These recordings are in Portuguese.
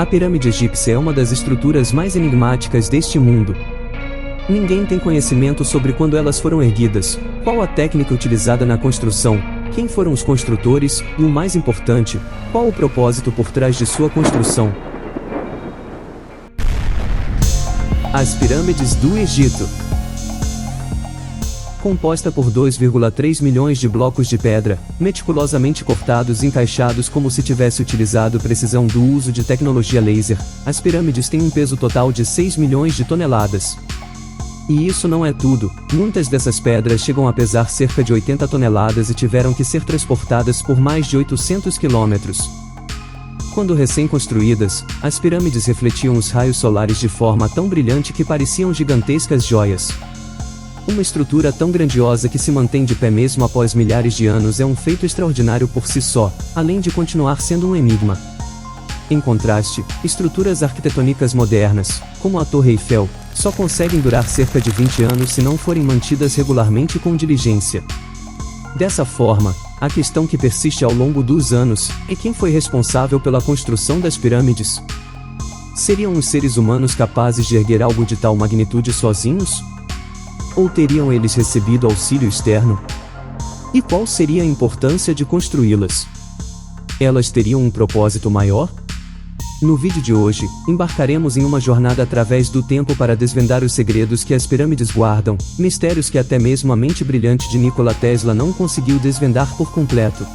A pirâmide egípcia é uma das estruturas mais enigmáticas deste mundo. Ninguém tem conhecimento sobre quando elas foram erguidas, qual a técnica utilizada na construção, quem foram os construtores, e o mais importante, qual o propósito por trás de sua construção. As pirâmides do Egito. Composta por 2,3 milhões de blocos de pedra, meticulosamente cortados e encaixados como se tivesse utilizado precisão do uso de tecnologia laser, as pirâmides têm um peso total de 6 milhões de toneladas. E isso não é tudo, muitas dessas pedras chegam a pesar cerca de 80 toneladas e tiveram que ser transportadas por mais de 800 quilômetros. Quando recém-construídas, as pirâmides refletiam os raios solares de forma tão brilhante que pareciam gigantescas joias. Uma estrutura tão grandiosa que se mantém de pé mesmo após milhares de anos é um feito extraordinário por si só, além de continuar sendo um enigma. Em contraste, estruturas arquitetônicas modernas, como a Torre Eiffel, só conseguem durar cerca de 20 anos se não forem mantidas regularmente com diligência. Dessa forma, a questão que persiste ao longo dos anos é quem foi responsável pela construção das pirâmides. Seriam os seres humanos capazes de erguer algo de tal magnitude sozinhos? Ou teriam eles recebido auxílio externo? E qual seria a importância de construí-las? Elas teriam um propósito maior? No vídeo de hoje, embarcaremos em uma jornada através do tempo para desvendar os segredos que as pirâmides guardam, mistérios que até mesmo a mente brilhante de Nikola Tesla não conseguiu desvendar por completo.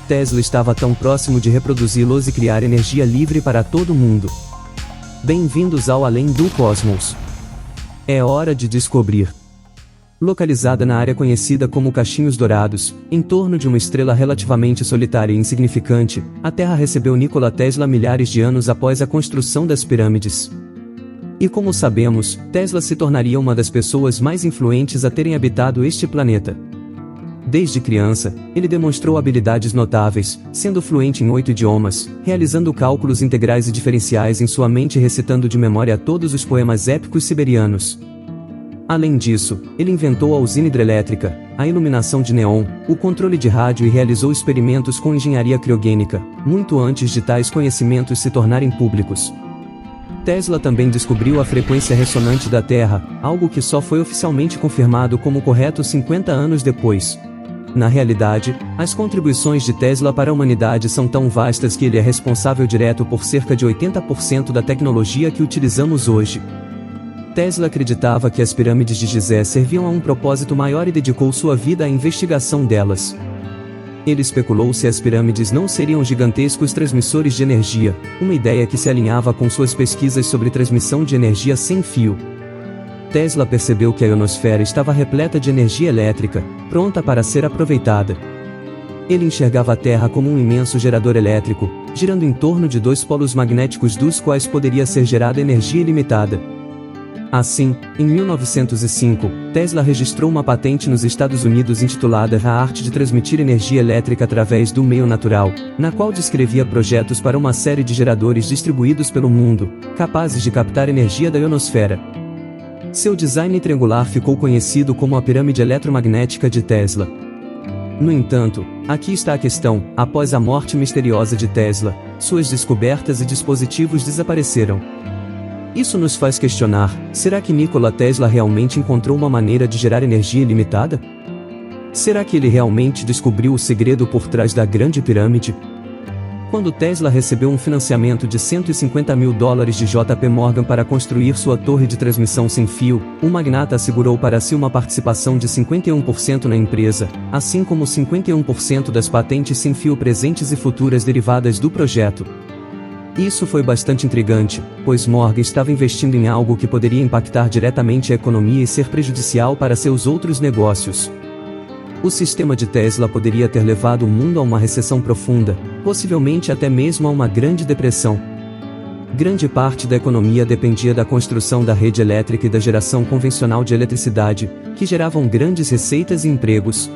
Tesla estava tão próximo de reproduzi-los e criar energia livre para todo mundo. Bem-vindos ao Além do Cosmos. É hora de descobrir. Localizada na área conhecida como Cachinhos Dourados, em torno de uma estrela relativamente solitária e insignificante, a Terra recebeu Nikola Tesla milhares de anos após a construção das pirâmides. E como sabemos, Tesla se tornaria uma das pessoas mais influentes a terem habitado este planeta. Desde criança, ele demonstrou habilidades notáveis, sendo fluente em 8 idiomas, realizando cálculos integrais e diferenciais em sua mente e recitando de memória todos os poemas épicos siberianos. Além disso, ele inventou a usina hidrelétrica, a iluminação de neon, o controle de rádio e realizou experimentos com engenharia criogênica, muito antes de tais conhecimentos se tornarem públicos. Tesla também descobriu a frequência ressonante da Terra, algo que só foi oficialmente confirmado como correto 50 anos depois. Na realidade, as contribuições de Tesla para a humanidade são tão vastas que ele é responsável direto por cerca de 80% da tecnologia que utilizamos hoje. Tesla acreditava que as pirâmides de Gizé serviam a um propósito maior e dedicou sua vida à investigação delas. Ele especulou se as pirâmides não seriam gigantescos transmissores de energia, uma ideia que se alinhava com suas pesquisas sobre transmissão de energia sem fio. Tesla percebeu que a ionosfera estava repleta de energia elétrica, pronta para ser aproveitada. Ele enxergava a Terra como um imenso gerador elétrico, girando em torno de 2 polos magnéticos dos quais poderia ser gerada energia ilimitada. Assim, em 1905, Tesla registrou uma patente nos Estados Unidos intitulada A Arte de Transmitir Energia Elétrica através do Meio Natural, na qual descrevia projetos para uma série de geradores distribuídos pelo mundo, capazes de captar energia da ionosfera. Seu design triangular ficou conhecido como a pirâmide eletromagnética de Tesla. No entanto, aqui está a questão: após a morte misteriosa de Tesla, suas descobertas e dispositivos desapareceram. Isso nos faz questionar: será que Nikola Tesla realmente encontrou uma maneira de gerar energia ilimitada? Será que ele realmente descobriu o segredo por trás da Grande Pirâmide? Quando Tesla recebeu um financiamento de $150 mil de JP Morgan para construir sua torre de transmissão sem fio, o magnata assegurou para si uma participação de 51% na empresa, assim como 51% das patentes sem fio presentes e futuras derivadas do projeto. Isso foi bastante intrigante, pois Morgan estava investindo em algo que poderia impactar diretamente a economia e ser prejudicial para seus outros negócios. O sistema de Tesla poderia ter levado o mundo a uma recessão profunda, possivelmente até mesmo a uma grande depressão. Grande parte da economia dependia da construção da rede elétrica e da geração convencional de eletricidade, que geravam grandes receitas e empregos.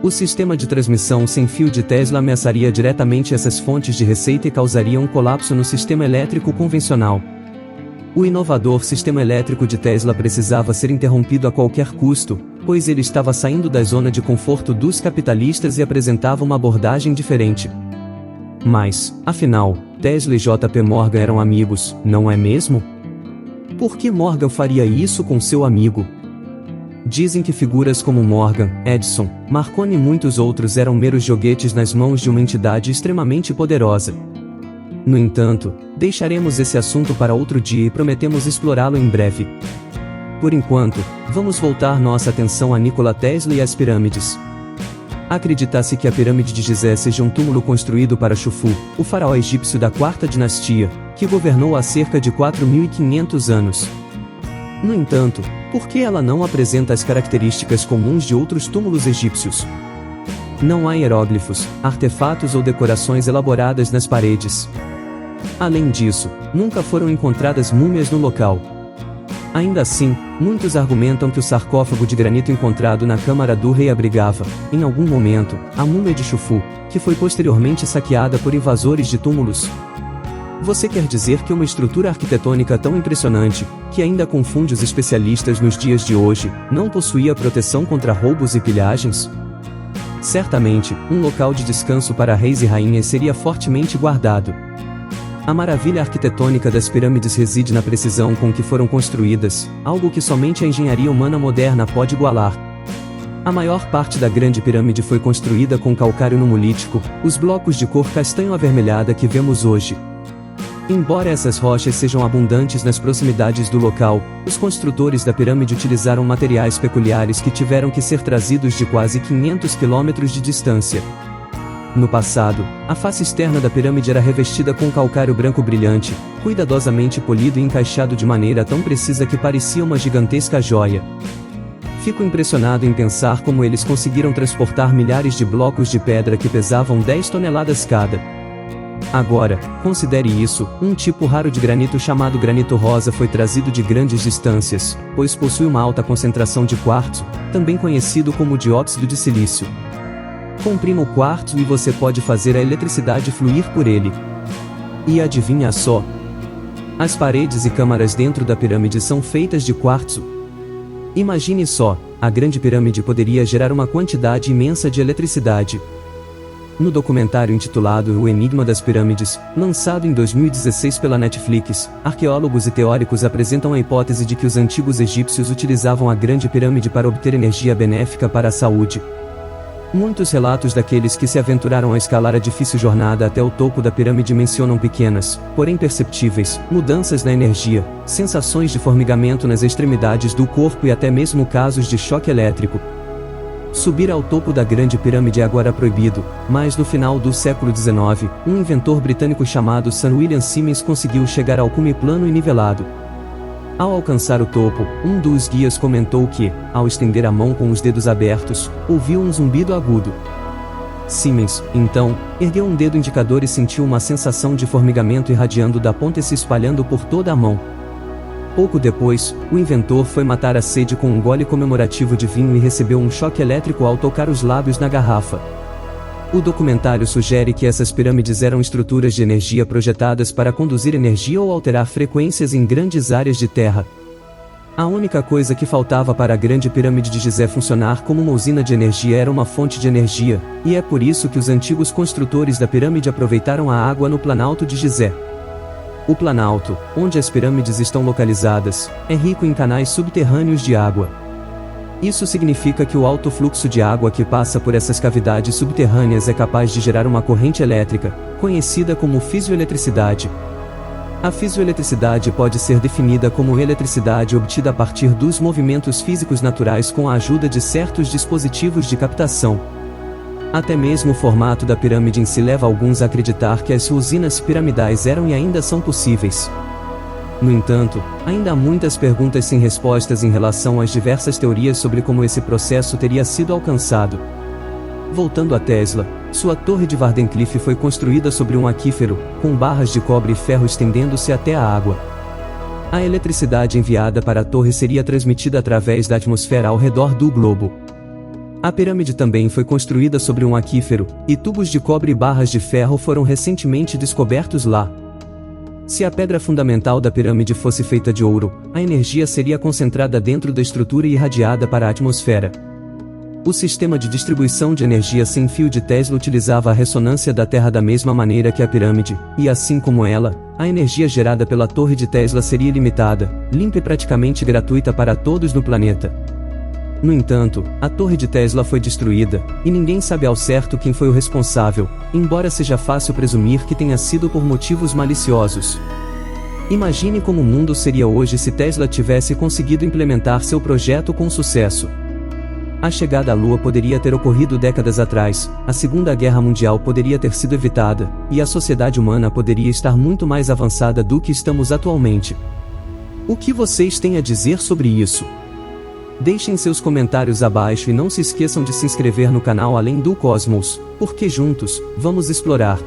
O sistema de transmissão sem fio de Tesla ameaçaria diretamente essas fontes de receita e causaria um colapso no sistema elétrico convencional. O inovador sistema elétrico de Tesla precisava ser interrompido a qualquer custo, pois ele estava saindo da zona de conforto dos capitalistas e apresentava uma abordagem diferente. Mas, afinal, Tesla e JP Morgan eram amigos, não é mesmo? Por que Morgan faria isso com seu amigo? Dizem que figuras como Morgan, Edison, Marconi e muitos outros eram meros joguetes nas mãos de uma entidade extremamente poderosa. No entanto, deixaremos esse assunto para outro dia e prometemos explorá-lo em breve. Por enquanto, vamos voltar nossa atenção a Nikola Tesla e as pirâmides. Acredita-se que a pirâmide de Gizé seja um túmulo construído para Chufu, o faraó egípcio da quarta dinastia, que governou há cerca de 4.500 anos. No entanto, por que ela não apresenta as características comuns de outros túmulos egípcios? Não há hieróglifos, artefatos ou decorações elaboradas nas paredes. Além disso, nunca foram encontradas múmias no local. Ainda assim, muitos argumentam que o sarcófago de granito encontrado na câmara do rei abrigava, em algum momento, a múmia de Chufu, que foi posteriormente saqueada por invasores de túmulos. Você quer dizer que uma estrutura arquitetônica tão impressionante, que ainda confunde os especialistas nos dias de hoje, não possuía proteção contra roubos e pilhagens? Certamente, um local de descanso para reis e rainhas seria fortemente guardado. A maravilha arquitetônica das pirâmides reside na precisão com que foram construídas, algo que somente a engenharia humana moderna pode igualar. A maior parte da Grande Pirâmide foi construída com calcário numulítico, os blocos de cor castanho avermelhada que vemos hoje. Embora essas rochas sejam abundantes nas proximidades do local, os construtores da pirâmide utilizaram materiais peculiares que tiveram que ser trazidos de quase 500 quilômetros de distância. No passado, a face externa da pirâmide era revestida com calcário branco brilhante, cuidadosamente polido e encaixado de maneira tão precisa que parecia uma gigantesca joia. Fico impressionado em pensar como eles conseguiram transportar milhares de blocos de pedra que pesavam 10 toneladas cada. Agora, considere isso, um tipo raro de granito chamado granito rosa foi trazido de grandes distâncias, pois possui uma alta concentração de quartzo, também conhecido como dióxido de silício. Comprima o quartzo e você pode fazer a eletricidade fluir por ele. E adivinha só? As paredes e câmaras dentro da pirâmide são feitas de quartzo. Imagine só, a Grande Pirâmide poderia gerar uma quantidade imensa de eletricidade. No documentário intitulado O Enigma das Pirâmides, lançado em 2016 pela Netflix, arqueólogos e teóricos apresentam a hipótese de que os antigos egípcios utilizavam a Grande Pirâmide para obter energia benéfica para a saúde. Muitos relatos daqueles que se aventuraram a escalar a difícil jornada até o topo da pirâmide mencionam pequenas, porém perceptíveis, mudanças na energia, sensações de formigamento nas extremidades do corpo e até mesmo casos de choque elétrico. Subir ao topo da Grande Pirâmide é agora proibido, mas no final do século XIX, um inventor britânico chamado Sir William Simmons conseguiu chegar ao cume plano e nivelado. Ao alcançar o topo, um dos guias comentou que, ao estender a mão com os dedos abertos, ouviu um zumbido agudo. Simmons, então, ergueu um dedo indicador e sentiu uma sensação de formigamento irradiando da ponta e se espalhando por toda a mão. Pouco depois, o inventor foi matar a sede com um gole comemorativo de vinho e recebeu um choque elétrico ao tocar os lábios na garrafa. O documentário sugere que essas pirâmides eram estruturas de energia projetadas para conduzir energia ou alterar frequências em grandes áreas de terra. A única coisa que faltava para a Grande Pirâmide de Gizé funcionar como uma usina de energia era uma fonte de energia, e é por isso que os antigos construtores da pirâmide aproveitaram a água no Planalto de Gizé. O Planalto, onde as pirâmides estão localizadas, é rico em canais subterrâneos de água. Isso significa que o alto fluxo de água que passa por essas cavidades subterrâneas é capaz de gerar uma corrente elétrica, conhecida como fisioeletricidade. A fisioeletricidade pode ser definida como eletricidade obtida a partir dos movimentos físicos naturais com a ajuda de certos dispositivos de captação. Até mesmo o formato da pirâmide em si leva alguns a acreditar que as usinas piramidais eram e ainda são possíveis. No entanto, ainda há muitas perguntas sem respostas em relação às diversas teorias sobre como esse processo teria sido alcançado. Voltando a Tesla, sua torre de Wardenclyffe foi construída sobre um aquífero, com barras de cobre e ferro estendendo-se até a água. A eletricidade enviada para a torre seria transmitida através da atmosfera ao redor do globo. A pirâmide também foi construída sobre um aquífero, e tubos de cobre e barras de ferro foram recentemente descobertos lá. Se a pedra fundamental da pirâmide fosse feita de ouro, a energia seria concentrada dentro da estrutura e irradiada para a atmosfera. O sistema de distribuição de energia sem fio de Tesla utilizava a ressonância da Terra da mesma maneira que a pirâmide, e assim como ela, a energia gerada pela torre de Tesla seria ilimitada, limpa e praticamente gratuita para todos no planeta. No entanto, a torre de Tesla foi destruída, e ninguém sabe ao certo quem foi o responsável, embora seja fácil presumir que tenha sido por motivos maliciosos. Imagine como o mundo seria hoje se Tesla tivesse conseguido implementar seu projeto com sucesso. A chegada à Lua poderia ter ocorrido décadas atrás, a Segunda Guerra Mundial poderia ter sido evitada, e a sociedade humana poderia estar muito mais avançada do que estamos atualmente. O que vocês têm a dizer sobre isso? Deixem seus comentários abaixo e não se esqueçam de se inscrever no canal Além do Cosmos, porque juntos, vamos explorar